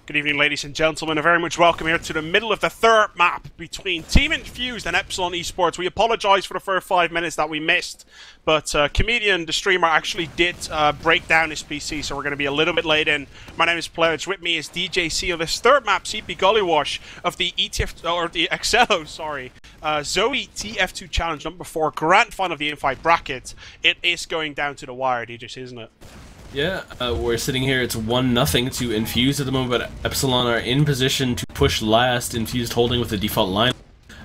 Good evening, ladies and gentlemen, and very much welcome here to the middle of the third map between Team Infused and Epsilon eSports. We apologise for the first 5 minutes that we missed, but Comedian, the streamer, actually did break down his PC, so we're going to be a little bit late in. My name is ThePledge. With me is DJC of this third map, CP Gullywash of the Excello ZOWIE TF2 Challenge number 4 Grand Final of the Invite bracket. It is going down to the wire, DJC, isn't it? Yeah, we're sitting here, it's 1-0 to Infused at the moment, but Epsilon are in position to push last, Infused holding with the default line.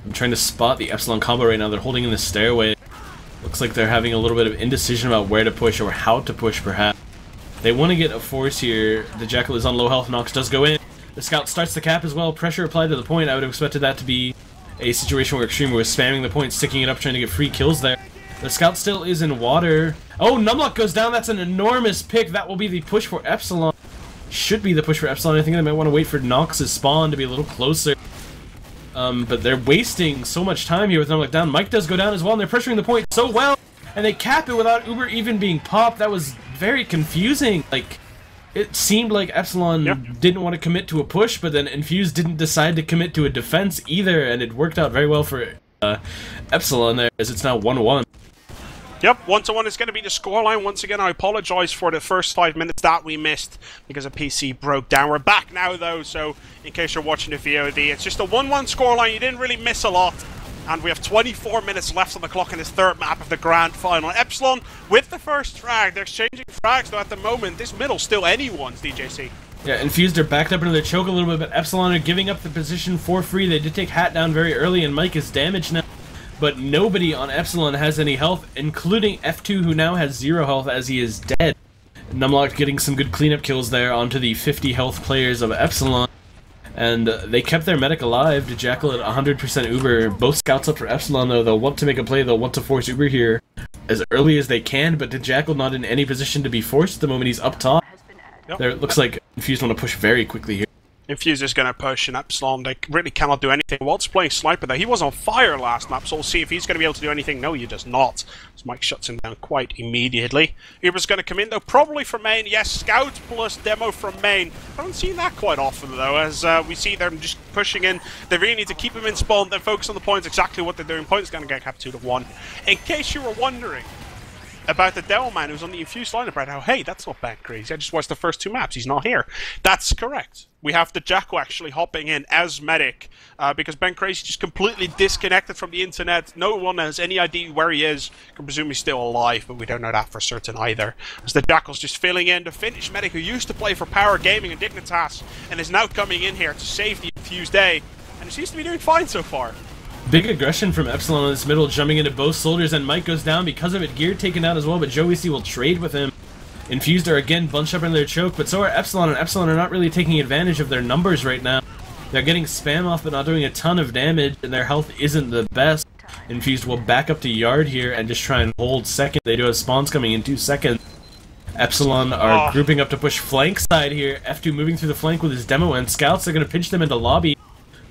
I'm trying to spot the Epsilon combo right now, they're holding in the stairway. Looks like they're having a little bit of indecision about where to push or how to push perhaps. They want to get a force here, dajackal is on low health, Knox does go in. The scout starts the cap as well, pressure applied to the point. I would have expected that to be a situation where Extreme was spamming the point, sticking it up, trying to get free kills there. The scout still is in water. Oh, numlocked goes down. That's an enormous pick. That will be the push for Epsilon. Should be the push for Epsilon. I think they might want to wait for Knox's spawn to be a little closer. But they're wasting so much time here with numlocked down. Mike does go down as well, and they're pressuring the point so well. And they cap it without Uber even being popped. That was very confusing. Like, it seemed like Epsilon didn't want to commit to a push, but then Infused didn't decide to commit to a defense either. And it worked out very well for Epsilon there, as it's now 1-1. Yep, 1-1 is going to be the scoreline. Once again, I apologise for the first 5 minutes that we missed because a PC broke down. We're back now, though, so in case you're watching the VOD, it's just a 1-1 scoreline. You didn't really miss a lot. And we have 24 minutes left on the clock in this third map of the Grand Final. Epsilon with the first frag. They're exchanging frags, though, at the moment. This middle's still anyone's, DJC. Yeah, Infused are backed up into their choke a little bit, but Epsilon are giving up the position for free. They did take Hat down very early, and Mike is damaged now. But nobody on Epsilon has any health, including F2, who now has 0 health as he is dead. Numlocked getting some good cleanup kills there onto the 50 health players of Epsilon. And they kept their medic alive. dajackal at 100% Uber. Both scouts up for Epsilon, though. They'll want to make a play. They'll want to force Uber here as early as they can, but dajackal not in any position to be forced at the moment. He's up top. There, it looks like Infused want to push very quickly here. Infused is going to push, and Epsilon, they really cannot do anything. Walt's playing Sniper there. He was on fire last map, so we'll see if he's going to be able to do anything. No, he does not. So Mike shuts him down quite immediately. Uber's going to come in, though, probably from main. Yes, Scout plus Demo from main. I haven't seen that quite often, though, as we see them just pushing in. They really need to keep him in spawn, then focus on the points, exactly what they're doing. Point's going to get capped 2-1. In case you were wondering about the Demo man who's on the Infused lineup right now, hey, that's not bad crazy. I just watched the first 2 maps. He's not here. That's correct. We have dajackal actually hopping in as medic because Ben Crazy just completely disconnected from the internet. No one has any idea where he is. Can presume he's still alive, but we don't know that for certain either. As dajackal's just filling in the Finnish medic who used to play for Power Gaming and Dignitas and is now coming in here to save the Infused day, and it seems to be doing fine so far. Big aggression from Epsilon in this middle, jumping into both soldiers, and Mike goes down because of it. Gear taken out as well, but JoeyC will trade with him. Infused are again bunched up in their choke, but so are Epsilon, and Epsilon are not really taking advantage of their numbers right now. They're getting spam off, but not doing a ton of damage, and their health isn't the best. Infused will back up to Yard here and just try and hold second. They do have spawns coming in 2 seconds. Epsilon are grouping up to push flank side here. F2 moving through the flank with his Demo, and Scouts are going to pinch them into lobby.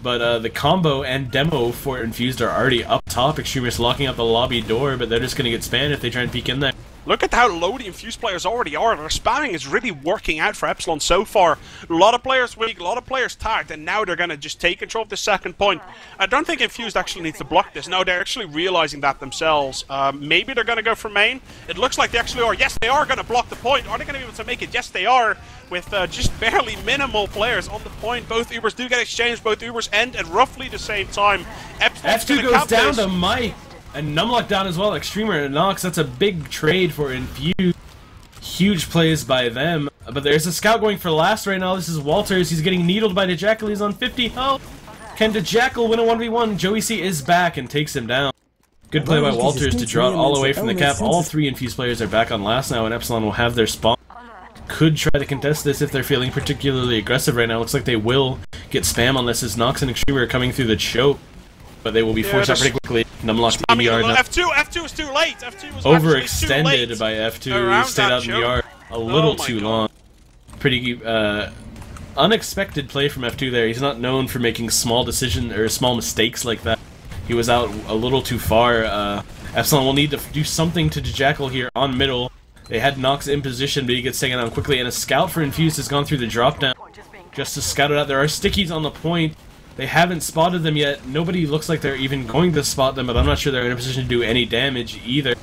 But the combo and Demo for Infused are already up top. Extremists locking up the lobby door, but they're just going to get spammed if they try and peek in there. Look at how low the Infused players already are. Their spamming is really working out for Epsilon so far. A lot of players weak, a lot of players tagged, and now they're going to just take control of the second point. I don't think Infused actually needs to block this. No, they're actually realizing that themselves. Maybe they're going to go for main. It looks like they actually are. Yes, they are going to block the point. Are they going to be able to make it? Yes, they are. With just barely minimal players on the point. Both Ubers do get exchanged. Both Ubers end at roughly the same time. F2 goes down to Mike. And numlocked down as well, Extremer and Knox. That's a big trade for Infused. Huge plays by them. But there's a scout going for last right now. This is wltrs. He's getting needled by dajackal. He's on 50 health. Can dajackal win a 1v1? JoeyC is back and takes him down. Good play by wltrs to draw it all away from the cap. All 3 Infused players are back on last now, and Epsilon will have their spawn. Could try to contest this if they're feeling particularly aggressive right now. Looks like they will get spam on this as Knox and Extremer are coming through the choke. But they will be forced out pretty quickly. Numlocked in the yard now. F2 was too late. F2 was overextended by F2. He stayed out in the yard a little too long. Pretty unexpected play from F2 there. He's not known for making small decisions or small mistakes like that. He was out a little too far. Epsilon will need to do something to dajackal here on middle. They had Knox in position, but he gets taken down quickly, and a scout for Infused has gone through the drop down. just to scout it out. There are stickies on the point. They haven't spotted them yet. Nobody looks like they're even going to spot them, but I'm not sure they're in a position to do any damage either.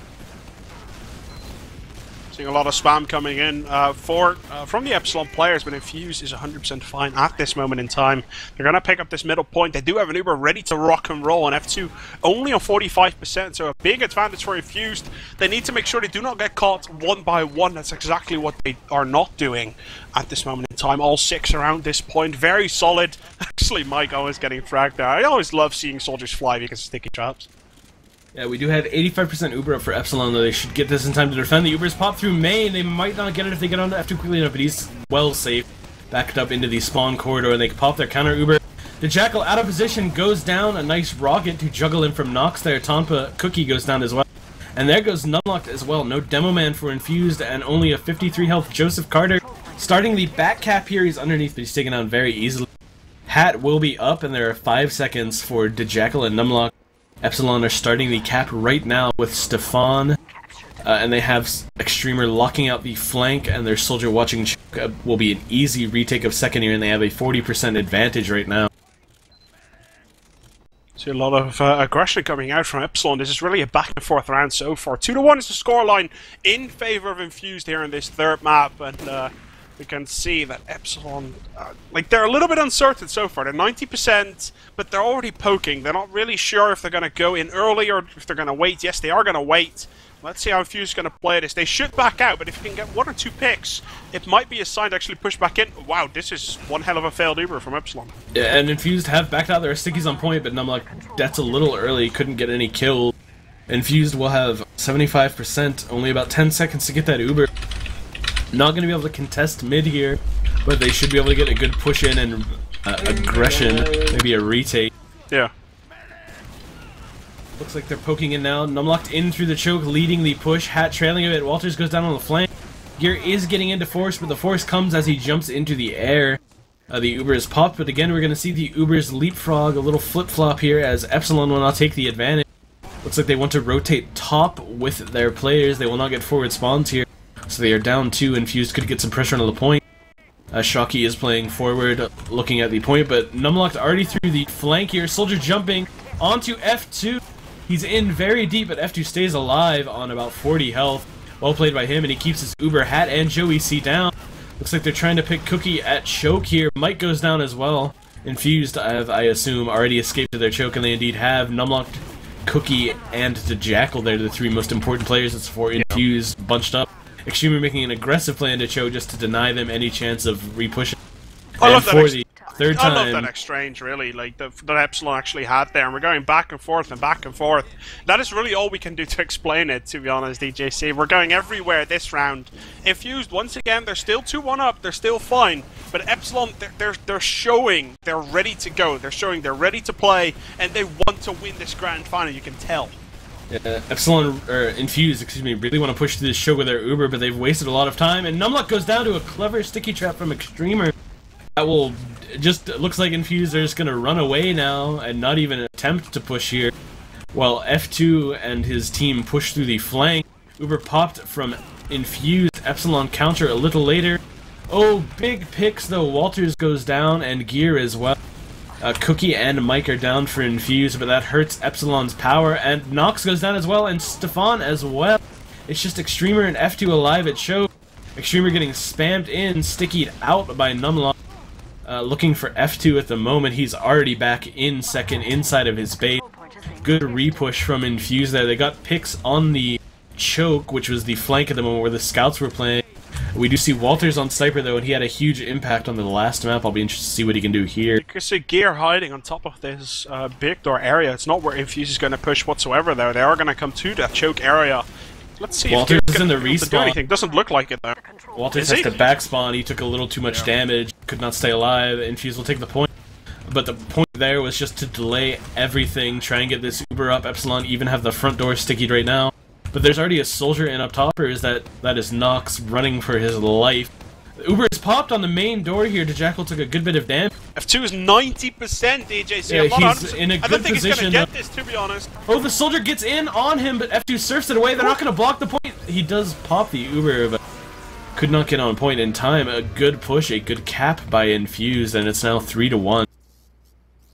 Seeing a lot of spam coming in from the Epsilon players, but Infused is 100% fine at this moment in time. They're going to pick up this middle point. They do have an Uber ready to rock and roll, and F2 only on 45%, so a big advantage for Infused. They need to make sure they do not get caught one by one. That's exactly what they are not doing at this moment in time. All 6 around this point. Very solid. Actually, Mike always getting fragged there. I always love seeing soldiers fly because of sticky traps. Yeah, we do have 85% Uber up for Epsilon, though they should get this in time to defend. The Ubers pop through main. They might not get it if they get on to F2 quickly enough, but he's well safe. Backed up into the spawn corridor, and they can pop their counter Uber. The Jackal out of position goes down. A nice rocket to juggle in from Nox there. Tampa Cookye goes down as well. And there goes numlocked as well. No demo man for Infused, and only a 53 health Joseph Carter. Starting the back cap here, he's underneath, but he's taken down very easily. Hat will be up, and there are 5 seconds for dajackal and numlocked. Epsilon are starting the cap right now with Stefan, and they have Extremer locking out the flank, and their soldier watching will be an easy retake of second here, and they have a 40% advantage right now. See a lot of aggression coming out from Epsilon. This is really a back and forth round so far. 2-1 is the scoreline in favor of Infused here in this third map, and we can see that Epsilon, like, they're a little bit uncertain so far. They're 90%, but they're already poking. They're not really sure if they're going to go in early or if they're going to wait. Yes, they are going to wait. Let's see how Infused is going to play this. They should back out, but if you can get 1 or 2 picks, it might be a sign to actually push back in. Wow, this is one hell of a failed Uber from Epsilon. Yeah, and Infused have backed out. There are stickies on point, but numlocked, that's a little early. Couldn't get any kills. Infused will have 75%, only about 10 seconds to get that Uber. Not going to be able to contest mid here, but they should be able to get a good push in and aggression, maybe a retake. Yeah. Looks like they're poking in now. Numlocked in through the choke, leading the push. Hat trailing a bit. wltrs goes down on the flank. Gear is getting into force, but the force comes as he jumps into the air. The Uber is popped, but again we're going to see the Ubers leapfrog, a little flip-flop here as Epsilon will not take the advantage. Looks like they want to rotate top with their players. They will not get forward spawns here. So they are down 2. Infused could get some pressure on the point. Schocky is playing forward, looking at the point, but numlocked already through the flank here. Soldier jumping onto F2. He's in very deep, but F2 stays alive on about 40 health. Well played by him, and he keeps his Uber. Hat and JoeyC down. Looks like they're trying to pick Cookye at choke here. Mike goes down as well. Infused, I assume, already escaped to their choke, and they indeed have. Numlocked, Cookye, and dajackal. They're the 3 most important players. It's for Infused bunched up. Extremer making an aggressive plan to Cho just to deny them any chance of re-pushing. I love that for the third time. I love that exchange, really, like that Epsilon actually had there, and we're going back and forth and back and forth. That is really all we can do to explain it, to be honest, DJC. We're going everywhere this round. Infused, once again, they're still 2-1 up, they're still fine, but Epsilon, they're showing they're ready to go. They're showing they're ready to play, and they want to win this grand final, you can tell. Epsilon, or Infused, excuse me, really want to push through this show with their Uber, but they've wasted a lot of time, and numlocked goes down to a clever sticky trap from Extremer. That will just, it looks like Infused are just going to run away now, and not even attempt to push here, while F2 and his team push through the flank. Uber popped from Infused, Epsilon counter a little later. Oh, big picks though, wltrs goes down, and Gear as well. Cookye and Mike are down for Infused, but that hurts Epsilon's power, and Nox goes down as well, and Stefan as well. It's just Extremer and F2 alive at choke. Extremer getting spammed in, stickied out by numlocked. Looking for F2 at the moment. He's already back in second inside of his base. Good re-push from Infused there. They got picks on the choke, which was the flank at the moment where the scouts were playing. We do see wltrs on Sniper though, and he had a huge impact on the last map. I'll be interested to see what he can do here. You can see Gear hiding on top of this big door area. It's not where Infused is going to push whatsoever though. They are going to come to that choke area. Let's see wltrs if is in the respawn. Doesn't look like it though. wltrs has to back spawn. He took a little too much damage. Could not stay alive. Infused will take the point. But the point there was just to delay everything, try and get this Uber up. Epsilon even have the front door stickied right now. But there's already a soldier in up top, or is that is Nox running for his life. The Uber is popped on the main door here. dajackal took a good bit of damage. F2 is 90% DJC. Yeah, he's in a good position. I don't think he's going to get this, to be honest. Oh, the soldier gets in on him, but F2 surfs it away. They're not going to block the point. He does pop the Uber, but Could not get on point in time. A good push, a good cap by Infused, and it's now 3-1.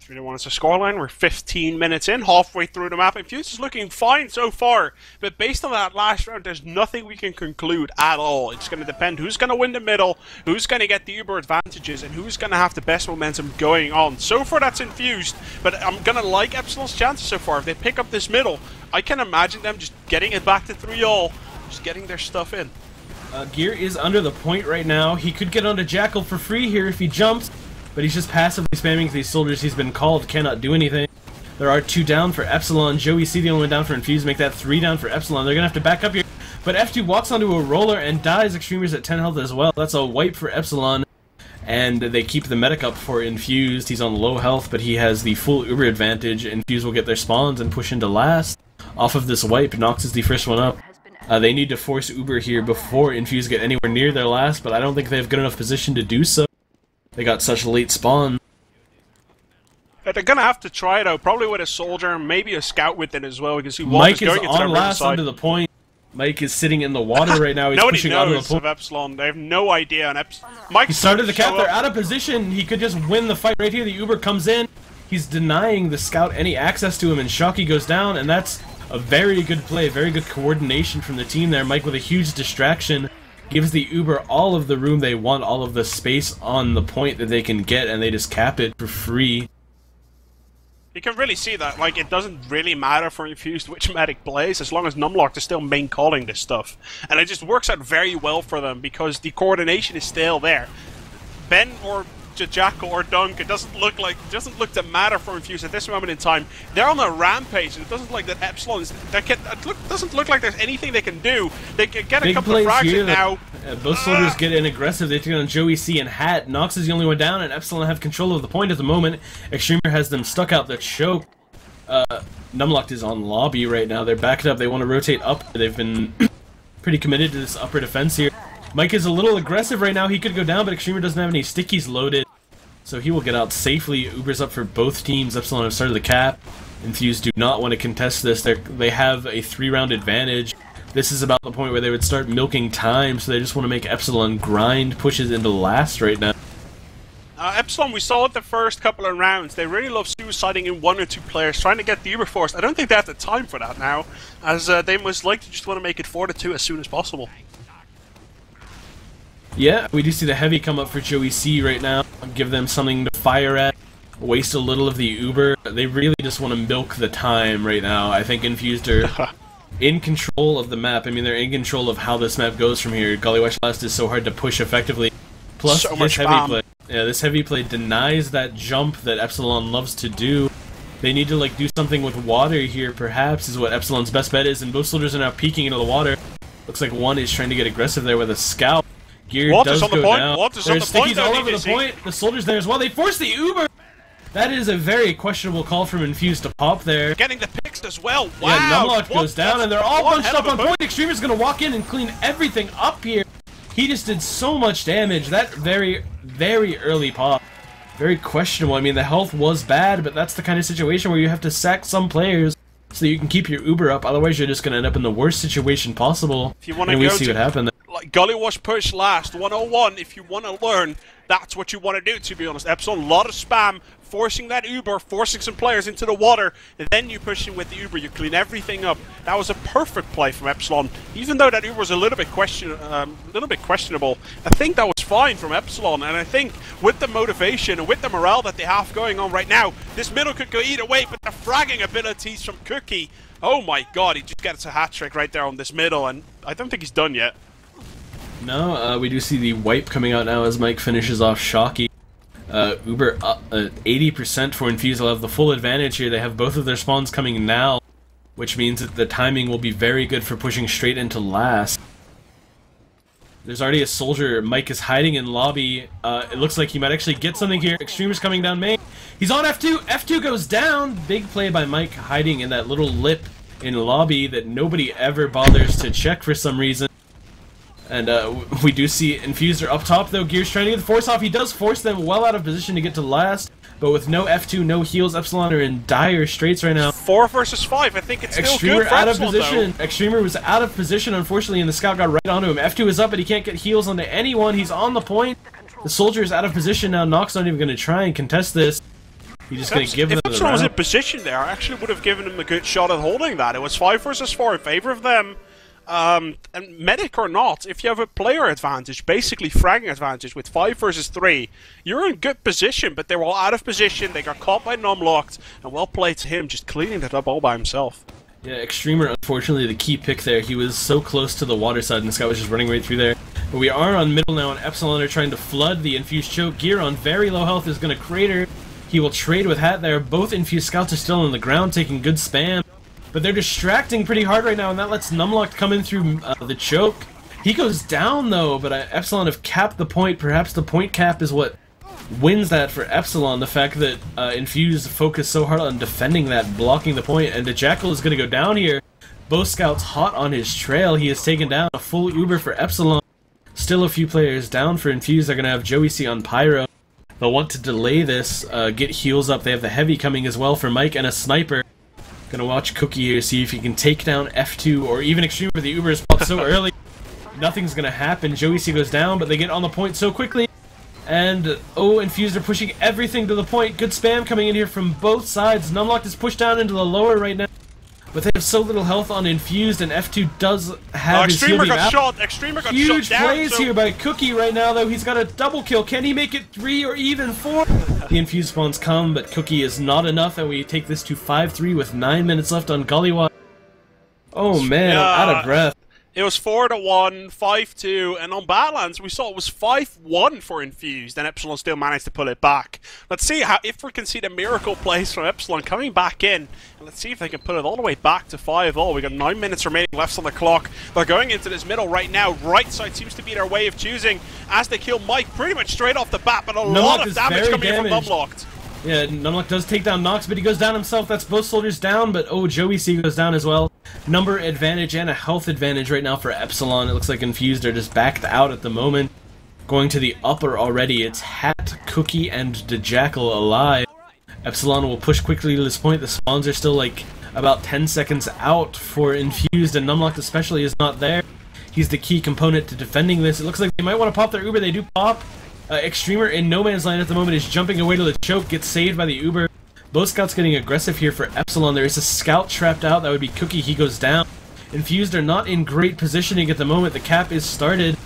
3-1 is the scoreline. We're 15 minutes in, halfway through the map. Infused is looking fine so far, but based on that last round, there's nothing we can conclude at all. It's going to depend who's going to win the middle, who's going to get the Uber advantages, and who's going to have the best momentum going on. So far, that's Infused, but I'm going to like Epsilon's chances so far. If they pick up this middle, I can imagine them just getting it back to 3-all, just getting their stuff in. Gear is under the point right now. He could get onto Jackal for free here if he jumps, but he's just passively spamming these soldiers. He's been called, cannot do anything. There are 2 down for Epsilon. JoeyC the only one down for Infused, make that 3 down for Epsilon. They're going to have to back up here, but F2 walks onto a roller and dies. Extremers at 10 health as well. That's a wipe for Epsilon, and they keep the medic up for Infused. He's on low health, but he has the full Uber advantage. Infused will get their spawns and push into last. Off of this wipe, Nox is the first one up. They need to force Uber here before Infused get anywhere near their last, but I don't think they have good enough position to do so. They got such late spawn. They're gonna have to try it out, probably with a soldier, maybe a scout with it as well. We can see Mike is on last onto the point. Mike is sitting in the water right now. He's Nobody pushing knows onto the point. of Epsilon. They have no idea. And Mike He started the cap. They're out of position. He could just win the fight right here. The Uber comes in. He's denying the scout any access to him, and Schocky goes down, and that's a very good play, very good coordination from the team there. Mike with a huge distraction gives the Uber all of the room they want, all of the space on the point that they can get, and they just cap it for free. You can really see that, like, it doesn't really matter for Infused which medic plays, as long as numlocked is still main calling this stuff. And it just works out very well for them, because the coordination is still there. Ben or dajackal or Dunk, it doesn't look to matter for Infused at this moment in time. They're on a rampage, and it doesn't look like that Epsilon is. Doesn't look like there's anything they can do. They can get a couple of frags in now. Both soldiers get in aggressive. They take on JoeyC and Hat. Nox is the only one down, and Epsilon have control of the point at the moment. Extremer has them stuck out the choke. Numlocked is on lobby right now. They're backed up. They want to rotate up. They've been pretty committed to this upper defense here. Mike is a little aggressive right now. He could go down, but Extremer doesn't have any stickies loaded, so he will get out safely. Uber's up for both teams. Epsilon have started the cap. Infused do not want to contest this. They have a 3-round advantage. This is about the point where they would start milking time, so they just want to make Epsilon grind pushes into last right now. Epsilon, we saw it the first couple of rounds. They really love suiciding in 1 or 2 players, trying to get the Uber forced. I don't think they have the time for that now, as they most likely just want to make it 4-2 as soon as possible. Yeah, we do see the heavy come up for JoeyC right now. Give them something to fire at. Waste a little of the Uber. They really just want to milk the time right now. I think Infused are in control of the map. I mean, they're in control of how this map goes from here. Gullywash last is so hard to push effectively. Plus, so this heavy play. Yeah, this heavy play denies that jump that Epsilon loves to do. They need to, like, do something with water here, perhaps, is what Epsilon's best bet is. And both soldiers are now peeking into the water. Looks like one is trying to get aggressive there with a scout. Gear does go down. There's stickies all over the point. The soldiers there as well. They force the Uber. That is a very questionable call from Infused to pop there. Getting the picks as well. Wow. Yeah, numlocked goes down, and they're all bunched up on point. Extremer's going to walk in and clean everything up here. He just did so much damage. That very, very early pop. Very questionable. I mean, the health was bad, but that's the kind of situation where you have to sack some players so that you can keep your Uber up. Otherwise, you're just going to end up in the worst situation possible. If you want to and we see what happened there. Like Gullywash push last, 101, if you want to learn, that's what you want to do, to be honest. Epsilon, a lot of spam, forcing that Uber, forcing some players into the water, and then you push in with the Uber, you clean everything up. That was a perfect play from Epsilon. Even though that Uber was a little bit questionable, I think that was fine from Epsilon, and I think with the motivation and with the morale that they have going on right now, this middle could go either way, but the fragging abilities from Cookye, oh my god, he just gets a hat-trick right there on this middle, and I don't think he's done yet. No, we do see the wipe coming out now as Mike finishes off Schocky. Uber 80% for Infused. They'll have the full advantage here. They have both of their spawns coming now, which means that the timing will be very good for pushing straight into last. There's already a soldier. Mike is hiding in lobby. It looks like he might actually get something here. Extremer's coming down main. He's on F2. F2 goes down. Big play by Mike, hiding in that little lip in lobby that nobody ever bothers to check for some reason. And we do see Infused up top, though. Gear's trying to get the force off. He does force them well out of position to get to last. But with no F2, no heals, Epsilon are in dire straits right now. 4 versus 5. I think it's still Extremer good for out Epsilon, of position. though. Extremer was out of position, unfortunately, and the scout got right onto him. F2 is up, but he can't get heals onto anyone. He's on the point. The soldier is out of position now. Knox not even going to try and contest this. He's just going to give them the round. If Epsilon was in position there, I actually would have given him a good shot at holding that. It was 5 versus 4 in favor of them. And medic or not, if you have a player advantage, basically fragging advantage with 5 versus 3, you're in good position, but they were all out of position, they got caught by numlocked, and well played to him, just cleaning that up all by himself. Yeah, Extremer, unfortunately, the key pick there. He was so close to the water side, and the scout was just running right through there. But we are on middle now, and Epsilon are trying to flood the Infused choke. Gear on very low health is going to crater. He will trade with Hat there. Both Infused scouts are still on the ground, taking good spam. But they're distracting pretty hard right now, and that lets numlocked come in through the choke. He goes down, though, but Epsilon have capped the point. Perhaps the point cap is what wins that for Epsilon. The fact that Infused focused so hard on defending that, blocking the point, and dajackal is going to go down here. Both scouts hot on his trail. He has taken down a full Uber for Epsilon. Still a few players down for Infused. They're going to have JoeyC on Pyro. They'll want to delay this, get heals up. They have the heavy coming as well for Mike and a sniper. Gonna watch cookye here, see if he can take down F2 or even Extreme, but the Uber is popped so early. Nothing's gonna happen. JoeyC goes down, but they get on the point so quickly. And, oh, Infused are pushing everything to the point. Good spam coming in here from both sides. Numlocked is pushed down into the lower right now. But they have so little health on Infused, and F2 does have his Extremer healing got out. shot. Extremer got Huge shot down. plays here by cookye right now, though. He's got a double kill. Can he make it 3 or even 4? The Infused spawns come, but cookye is not enough, and we take this to 5-3 with 9 minutes left on Gullywash. Oh man, I'm out of breath. It was 4-1, 5-2, and on Badlands we saw it was 5-1 for Infused, and Epsilon still managed to pull it back. Let's see if we can see the miracle plays from Epsilon coming back in, and let's see if they can put it all the way back to 5-all. We got 9 minutes remaining left on the clock. They're going into this middle right now. Right side seems to be their way of choosing as they kill Mike pretty much straight off the bat, but a lot of damage coming in from numlocked. Yeah, numlocked does take down Knox, but he goes down himself. That's both soldiers down, but oh, JoeyC goes down as well. Number advantage and a health advantage right now for Epsilon. It looks like Infused are just backed out at the moment. Going to the upper already, it's Hat, cookye, and dajackal alive. Epsilon will push quickly to this point. The spawns are still like about 10 seconds out for Infused, and numlocked especially is not there. He's the key component to defending this. It looks like they might want to pop their Uber. They do pop. Extremer in no man's land at the moment is jumping away to the choke, gets saved by the Uber. Both scouts getting aggressive here for Epsilon. There is a scout trapped out, that would be cookye, he goes down. Infused are not in great positioning at the moment, the cap is started.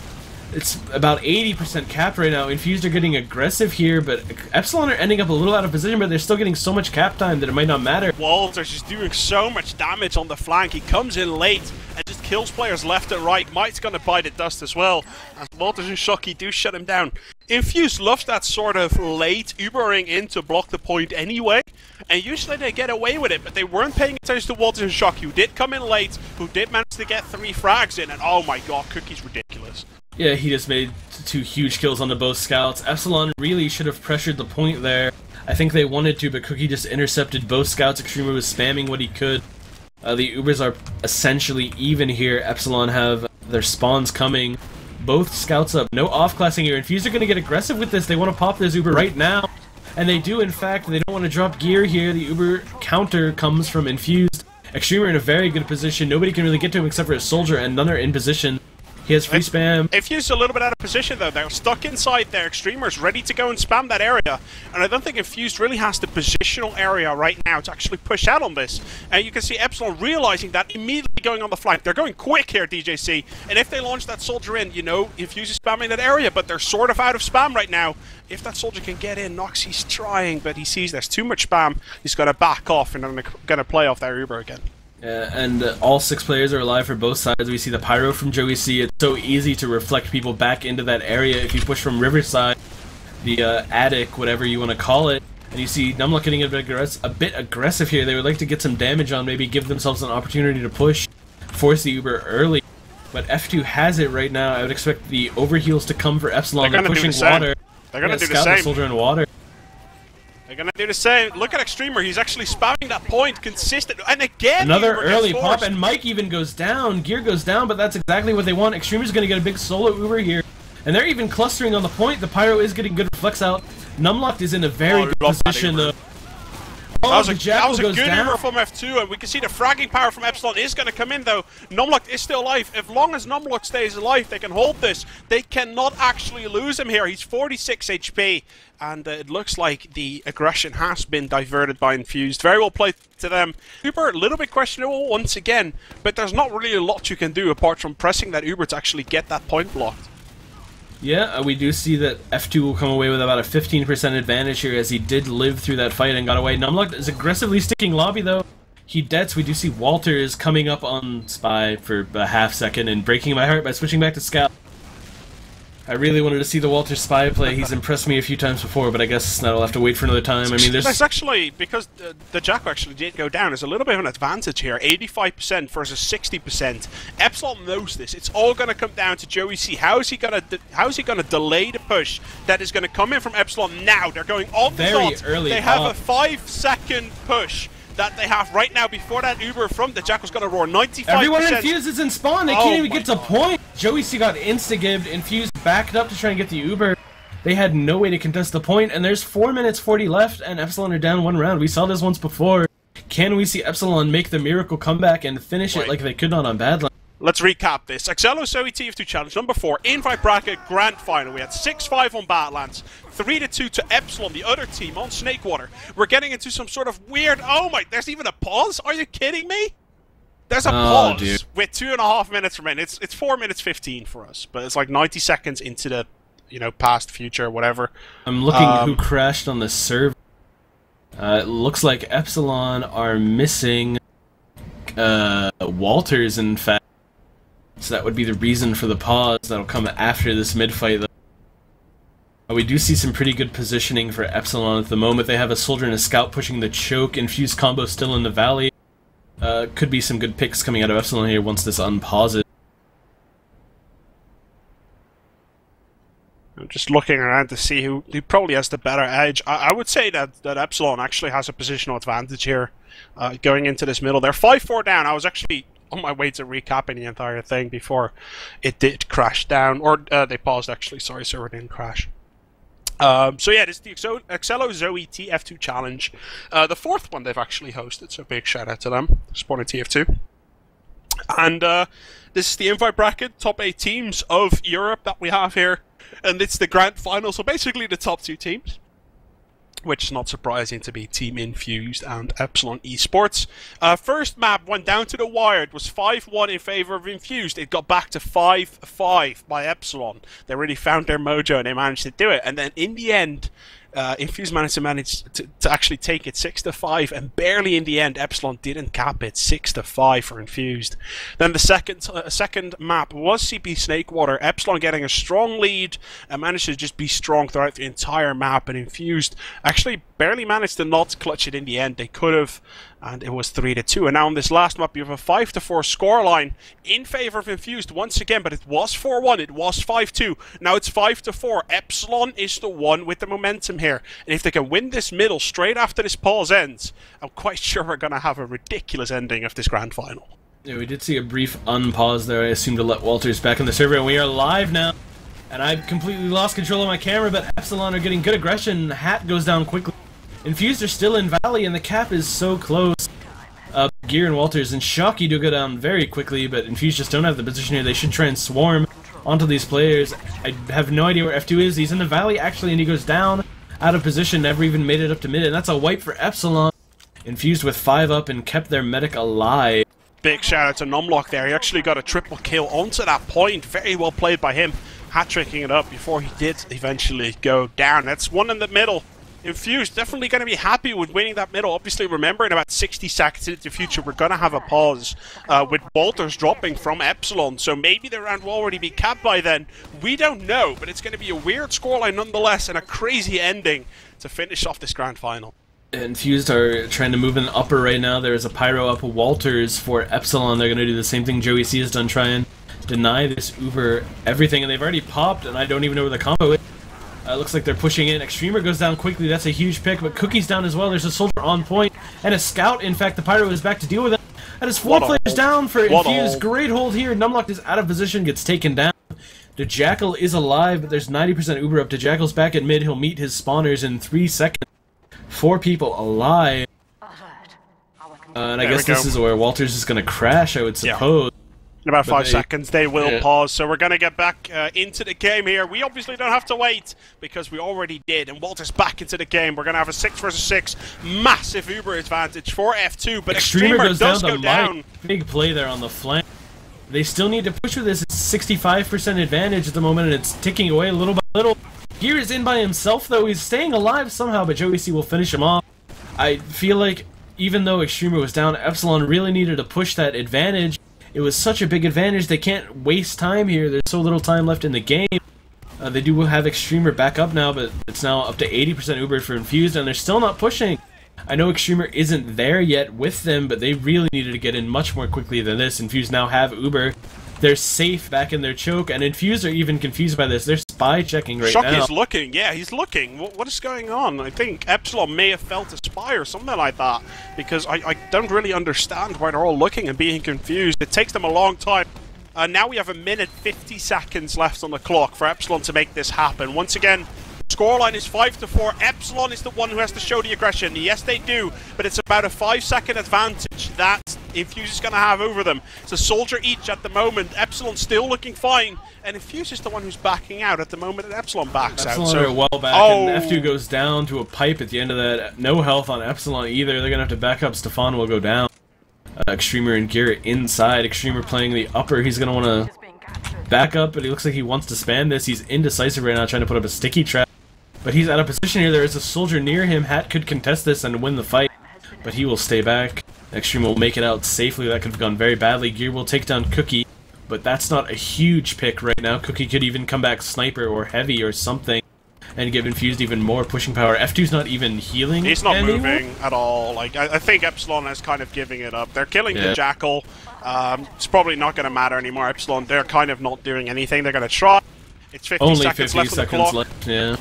It's about 80% capped right now. Infused are getting aggressive here, but Epsilon are ending up a little out of position, but they're still getting so much cap time that it might not matter. wltrs just doing so much damage on the flank. He comes in late and just kills players left and right. Mike's gonna bite the dust as well, as wltrs and schocky do shut him down. Infused loves that sort of late Ubering in to block the point anyway, and usually they get away with it, but they weren't paying attention to wltrs and schocky, who did come in late, who did manage to get 3 frags in, and oh my god, cookye's ridiculous. Yeah, he just made 2 huge kills onto both scouts. Epsilon really should have pressured the point there. I think they wanted to, but cookye just intercepted both scouts. Extremer was spamming what he could. The Ubers are essentially even here. Epsilon have their spawns coming. Both scouts up. No off-classing here. Infused are going to get aggressive with this. They want to pop this Uber right now. And they do, in fact. They don't want to drop gear here. The Uber counter comes from Infused. Extremer in a very good position. Nobody can really get to him except for a soldier, and none are in position. He has free spam. Infused a little bit out of position though. They're stuck inside their Extremers, ready to go and spam that area. And I don't think Infused really has the positional area right now to actually push out on this. And you can see Epsilon realizing that, immediately going on the flank. They're going quick here, DJC. And if they launch that soldier in, you know, Infused is spamming that area, but they're sort of out of spam right now. If that soldier can get in, KnoxXx trying, but he sees there's too much spam. He's got to back off and then going to play off their Uber again. And all 6 players are alive for both sides. We see the pyro from JoeyC. It's so easy to reflect people back into that area if you push from Riverside, the attic, whatever you want to call it. And you see numlocked getting a bit aggressive here. They would like to get some damage on, maybe give themselves an opportunity to push, force the Uber early. But F2 has it right now. I would expect the overheals to come for Epsilon. They're pushing water. They're going to do the same. The soldier in water. They're gonna do the same. Look at Extremer, he's actually spamming that point consistent, and again another early pop, and Mike even goes down, Gear goes down, but that's exactly what they want. Extremer's gonna get a big solo Uber here, and they're even clustering on the point. The Pyro is getting good reflex out. Numlocked is in a very good position. That was a good Uber from F2, and we can see the fragging power from Epsilon is going to come in, though. Numlocked is still alive. As long as Numlocked stays alive, they can hold this. They cannot actually lose him here. He's 46 HP, and it looks like the aggression has been diverted by Infused. Very well played to them. Uber, a little bit questionable once again, but there's not really a lot you can do apart from pressing that Uber to actually get that point blocked. Yeah, we do see that F2 will come away with about a 15% advantage here, as he did live through that fight and got away. Numlocked is aggressively sticking lobby, though. He debts. We do see wltrs coming up on Spy for a half second and breaking my heart by switching back to Scout. I really wanted to see the wltrs Spy play. He's impressed me a few times before, but I guess that'll have to wait for another time. I mean, there's actually, because the dajackal actually did go down, there's a little bit of an advantage here. 85% versus 60%. Epsilon knows this. It's all going to come down to JoeyC. How is he going to delay the push that is going to come in from Epsilon now? They're going on the dot. Early. They have a 5-second push that they have right now before that Uber from the Jackal's gonna roar. 95%. Everyone Infuses in spawn. They can't even get to point. JoeyC got insta-gibbed. Infused backed up to try and get the Uber. They had no way to contest the point, and there's 4 minutes 40 left, and Epsilon are down 1 round. We saw this once before. Can we see Epsilon make the miracle comeback and finish it like they could not on Badlands? Let's recap this. Excello ZOWIE TF2 Challenge number 4, invite bracket grand final. We had 6-5 on Badlands, 3-2 to Epsilon, the other team on Snakewater. We're getting into some sort of weird. Oh my! There's even a pause. Are you kidding me? There's a pause with 2.5 minutes remaining. It's 4 minutes 15 for us, but it's like 90 seconds into the, past, future, whatever. I'm looking who crashed on the server. It looks like Epsilon are missing wltrs, in fact. So that would be the reason for the pause that'll come after this mid-fight, though. We do see some pretty good positioning for Epsilon at the moment. They have a soldier and a scout pushing the choke. Infused combo still in the valley. Could be some good picks coming out of Epsilon here once this unpauses. I'm just looking around to see who probably has the better edge. I would say that Epsilon actually has a positional advantage here going into this middle. They're 5-4 down. I was actually on my way to recapping the entire thing before it did crash down. Or they paused, actually. Sorry, server didn't crash. So yeah, this is the Excello ZOWIE TF2 Challenge. The 4th one they've actually hosted, so big shout out to them. Spawned TF2. And this is the invite bracket, top 8 teams of Europe that we have here. And it's the grand final, so basically the top 2 teams. Which is not surprising to be Team Infused and Epsilon eSports. First map went down to the wire. It was 5-1 in favor of Infused. It got back to 5-5 by Epsilon. They really found their mojo and they managed to do it. And then in the end, Infused managed to actually take it 6-5, and barely in the end Epsilon didn't cap it. 6-5 for Infused. Then the second map was CP Snakewater. Epsilon getting a strong lead and managed to just be strong throughout the entire map, and Infused actually barely managed to not clutch it in the end. They could have, and it was 3-2. And now on this last map, you have a 5-4 scoreline in favor of Infused once again, but it was 4-1, it was 5-2. Now it's 5-4. Epsilon is the one with the momentum here. And if they can win this middle straight after this pause ends, I'm quite sure we're going to have a ridiculous ending of this grand final. Yeah, we did see a brief unpause there, I assume, to let wltrs back in the server, and we are live now. And I've completely lost control of my camera, but Epsilon are getting good aggression. Hat goes down quickly. Infused are still in valley, and the cap is so close. Gear and wltrs and Schocky do go down very quickly, but Infused just don't have the position here. They should try and swarm onto these players. I have no idea where F2 is. He's in the valley, actually, and he goes down out of position, never even made it up to mid, and that's a wipe for Epsilon. Infused with 5 up and kept their medic alive. Big shout out to numlocked there. He actually got a triple kill onto that point. Very well played by him. Hat-tricking it up before he did eventually go down. That's one in the middle. Infused definitely going to be happy with winning that middle. Obviously, remember, in about 60 seconds into the future, we're going to have a pause with wltrs dropping from Epsilon. So maybe the round will already be capped by then. We don't know, but it's going to be a weird scoreline nonetheless and a crazy ending to finish off this grand final. Infused are trying to move in the upper right now. There is a pyro up wltrs for Epsilon. They're going to do the same thing JoeyC has done, try and deny this Uber everything, and they've already popped, and I don't even know where the combo is. Looks like they're pushing in. Extremer goes down quickly. That's a huge pick, but Cookie's down as well. There's a soldier on point, and a scout. In fact, the Pyro is back to deal with it. That is 4 players down for Infused. Great hold here. Numlocked is out of position, gets taken down. Dajackal is alive, but there's 90% Uber up. Dajackal's back at mid. He'll meet his spawners in 3 seconds. 4 people alive. And I guess this is where wltrs is going to crash, I would suppose. In about 5 seconds, they will pause. So we're going to get back into the game here. We obviously don't have to wait because we already did. And wltrs back into the game. We're going to have a 6 versus 6 massive Uber advantage for F2. But Extremer goes does go down. Big play there on the flank. They still need to push with this. It's 65% advantage at the moment, and it's ticking away little by little. Gear is in by himself, though. He's staying alive somehow, but JoeyC will finish him off. I feel like even though Extremer was down, Epsilon really needed to push that advantage. It was such a big advantage, they can't waste time here. There's so little time left in the game. They do have Extremer back up now, but it's now up to 80% Uber for Infused, and they're still not pushing. I know Extremer isn't there yet with them, but they really needed to get in much more quickly than this. Infused now have Uber. They're safe back in their choke, and Infused are even confused by this. They're spy checking right now. Schocky's looking, yeah, he's looking. What is going on? I think Epsilon may have felt a spy or something like that, because I don't really understand why they're all looking and being confused. It takes them a long time. Now we have 1 minute 50 seconds left on the clock for Epsilon to make this happen. Once again, scoreline is 5-4. Epsilon is the one who has to show the aggression. Yes, they do, but it's about a 5-second advantage that Infused is going to have over them. It's a soldier each at the moment. Epsilon still looking fine, and Infused is the one who's backing out at the moment, and Epsilon backs out. Epsilon are well back, and F2 goes down to a pipe at the end of that. No health on Epsilon either. They're going to have to back up. Stefan will go down. Extremer and Gear inside. Extremer playing the upper. He's going to want to back up, but he looks like he wants to spam this. He's indecisive right now, trying to put up a sticky trap. But he's out of position here. There is a soldier near him. Hat could contest this and win the fight, but he will stay back. Extreme will make it out safely. That could have gone very badly. Gear will take down Cookye, but that's not a huge pick right now. Cookye could even come back sniper or heavy or something and give Infused even more pushing power. F2's not even healing. He's not moving at all. Like I think Epsilon is kind of giving it up. They're killing the Jackal. It's probably not going to matter anymore. Epsilon, they're kind of not doing anything. They're going to try. It's 50 Only seconds 50 left seconds on the clock. left, yeah.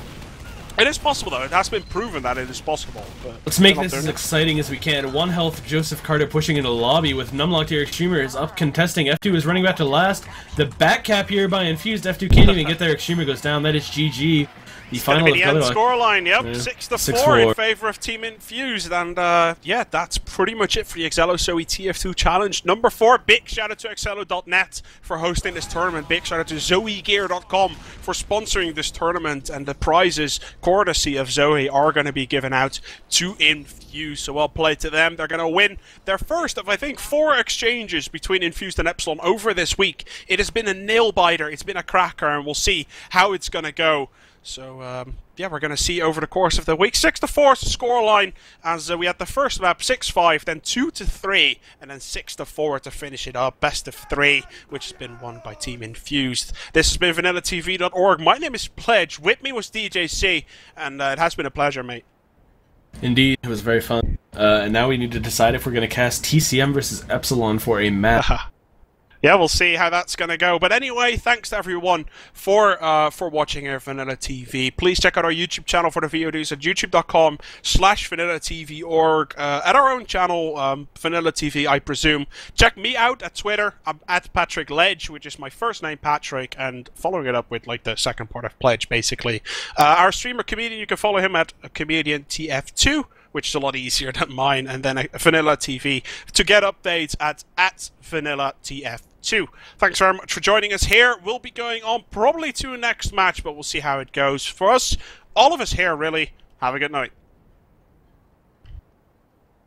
It is possible, though. It has been proven that it is possible. But let's make this as exciting as we can. 1 health, Joseph Carter pushing into the lobby with numlocked here. Extremer is up contesting. F2 is running back to last. The back cap here by Infused. F2 can't even get there. Extremer goes down. That is GG. The final be the end scoreline, yep. 6-4 in favor of Team Infused. And yeah, that's pretty much it for the Excello ZOWIE TF2 Challenge number 4. Big shout out to Excello.net for hosting this tournament. Big shout out to ZoeyGear.com for sponsoring this tournament. And the prizes, courtesy of ZOWIE, are going to be given out to Infused. So well played to them. They're going to win their first of, I think, 4 exchanges between Infused and Epsilon over this week. It has been a nail-biter. It's been a cracker, and we'll see how it's going to go. So, yeah, we're going to see over the course of the week. 6-4 scoreline, as we had the first map 6-5, then 2-3, and then 6-4 to finish it up. Best of 3, which has been won by Team Infused. This has been VanillaTV.org. My name is Pledge. With me was DJC, and it has been a pleasure, mate. Indeed, it was very fun. And now we need to decide if we're going to cast TCM versus Epsilon for a map. Yeah, we'll see how that's going to go. But anyway, thanks to everyone for watching our Vanilla TV. Please check out our YouTube channel for the VODs at youtube.com/VanillaTV.org. At our own channel, Vanilla TV, I presume. Check me out at Twitter. I'm at Patrick Ledge, which is my first name, Patrick, and following it up with like the second part of Pledge, basically. Our streamer comedian, you can follow him at comedian TF2. Which is a lot easier than mine, and then Vanilla TV to get updates at VanillaTF2. Thanks very much for joining us here. We'll be going on probably to a next match, but we'll see how it goes. For us, all of us here, really, have a good night.